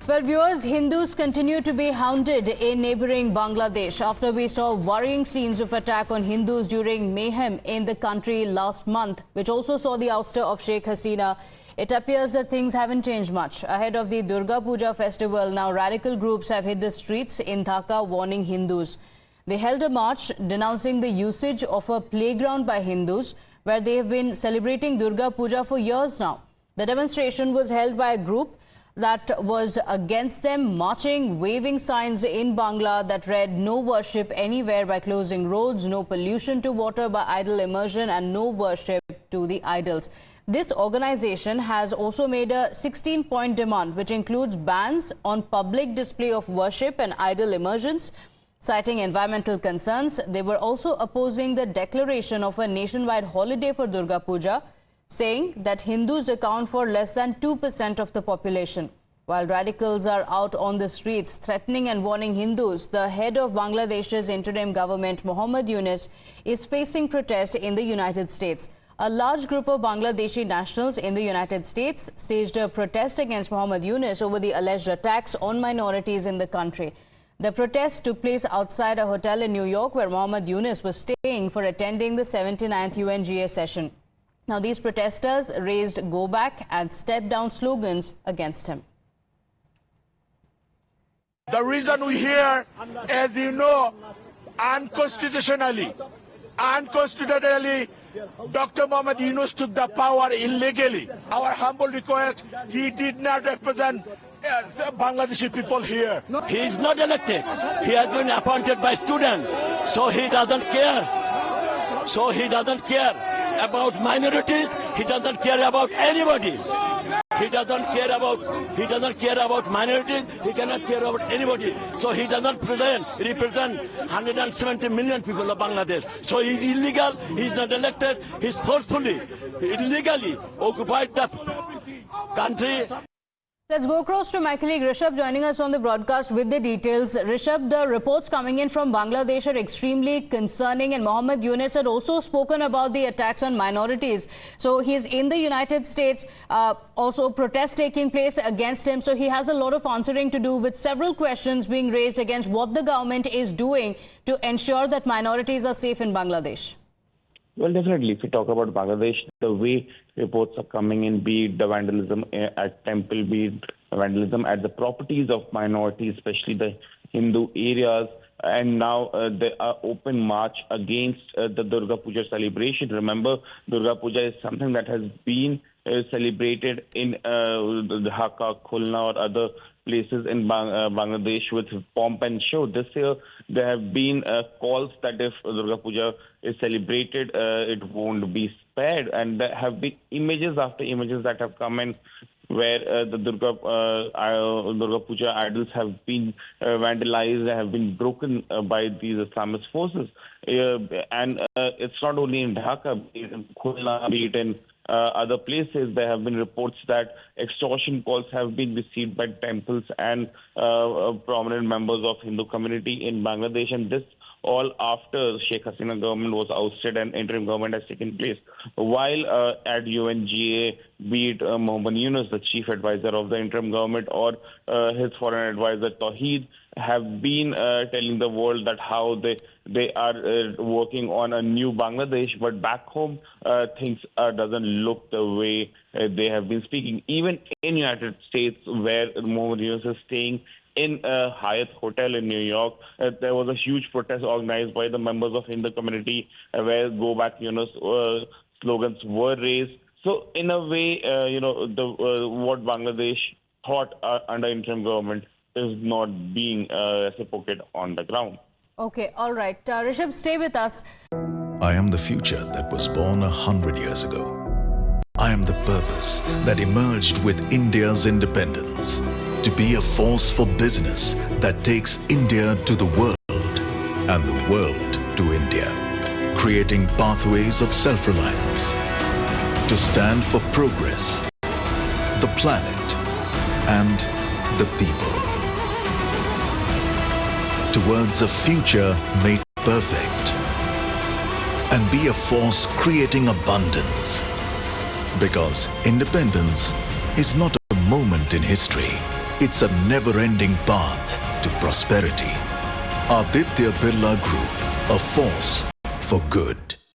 Well, viewers, Hindus continue to be hounded in neighboring Bangladesh after we saw worrying scenes of attack on Hindus during mayhem in the country last month, which also saw the ouster of Sheikh Hasina. It appears that things haven't changed much. Ahead of the Durga Puja festival, now radical groups have hit the streets in Dhaka warning Hindus. They held a march denouncing the usage of a playground by Hindus, where they have been celebrating Durga Puja for years now. The demonstration was held by a group that was against them, marching, waving signs in Bangla that read "No worship anywhere" by closing roads, no pollution to water by idol immersion, and no worship to the idols. This organization has also made a 16-point demand, which includes bans on public display of worship and idol immersions. Citing environmental concerns, they were also opposing the declaration of a nationwide holiday for Durga Puja, saying that Hindus account for less than 2% of the population. While radicals are out on the streets threatening and warning Hindus, the head of Bangladesh's interim government, Yunus, is facing protest in the United States. A large group of Bangladeshi nationals in the United States staged a protest against Yunus over the alleged attacks on minorities in the country. The protest took place outside a hotel in New York where Yunus was staying for attending the 79th UNGA session. Now, these protesters raised "Go Back" and "Step Down" slogans against him. The reason we're here, as you know, unconstitutionally, Dr. Yunus took the power illegally. Our humble request, he did not represent Bangladeshi people here. He is not elected. He has been appointed by students, so he doesn't care. About minorities. He doesn't care about anybody. He doesn't care about minorities. He cannot care about anybody. So he doesn't represent 170 million people of Bangladesh. So he's illegal. He's not elected. He's forcefully, illegally occupied the country. Let's go across to my colleague Rishabh joining us on the broadcast with the details. Rishabh, the reports coming in from Bangladesh are extremely concerning, and Yunus had also spoken about the attacks on minorities. So he's in the United States, also protests taking place against him. So he has a lot of answering to do, with several questions being raised against what the government is doing to ensure that minorities are safe in Bangladesh. Well, definitely. If we talk about Bangladesh, the way reports are coming in, be it the vandalism at temple, be it vandalism at the properties of minorities, especially the Hindu areas, and now there are open march against the Durga Puja celebration. Remember, Durga Puja is something that has been celebrated in Dhaka, Khulna, or other places in Bangladesh with pomp and show. This year, there have been calls that if Durga Puja is celebrated, it won't be spared. And there have been images after images that have come in where the Durga Puja idols have been vandalized, have been broken by these Islamist forces. And it's not only in Dhaka, be it in Khulna, be it in other places. There have been reports that extortion calls have been received by temples and prominent members of Hindu community in Bangladesh, and this all after Sheikh Hasina government was ousted and interim government has taken place. While at UNGA, be it Yunus, the chief advisor of the interim government, or his foreign advisor Tawheed, have been telling the world that how they are working on a new Bangladesh, but back home things doesn't look the way they have been speaking. Even in United States, where Yunus is staying in a Hyatt hotel in New York, there was a huge protest organized by the members of Hindu community where "Go Back Yunus" slogans were raised. So in a way, what Bangladesh thought under interim government is not being reciprocated on the ground. Okay, all right. Rishabh, stay with us. I am the future that was born 100 years ago. I am the purpose that emerged with India's independence, to be a force for business that takes India to the world and the world to India, creating pathways of self-reliance, to stand for progress, the planet, and the people, towards a future made perfect, and be a force creating abundance. Because independence is not a moment in history, It's a never-ending path to prosperity. Aditya Birla Group, a force for good.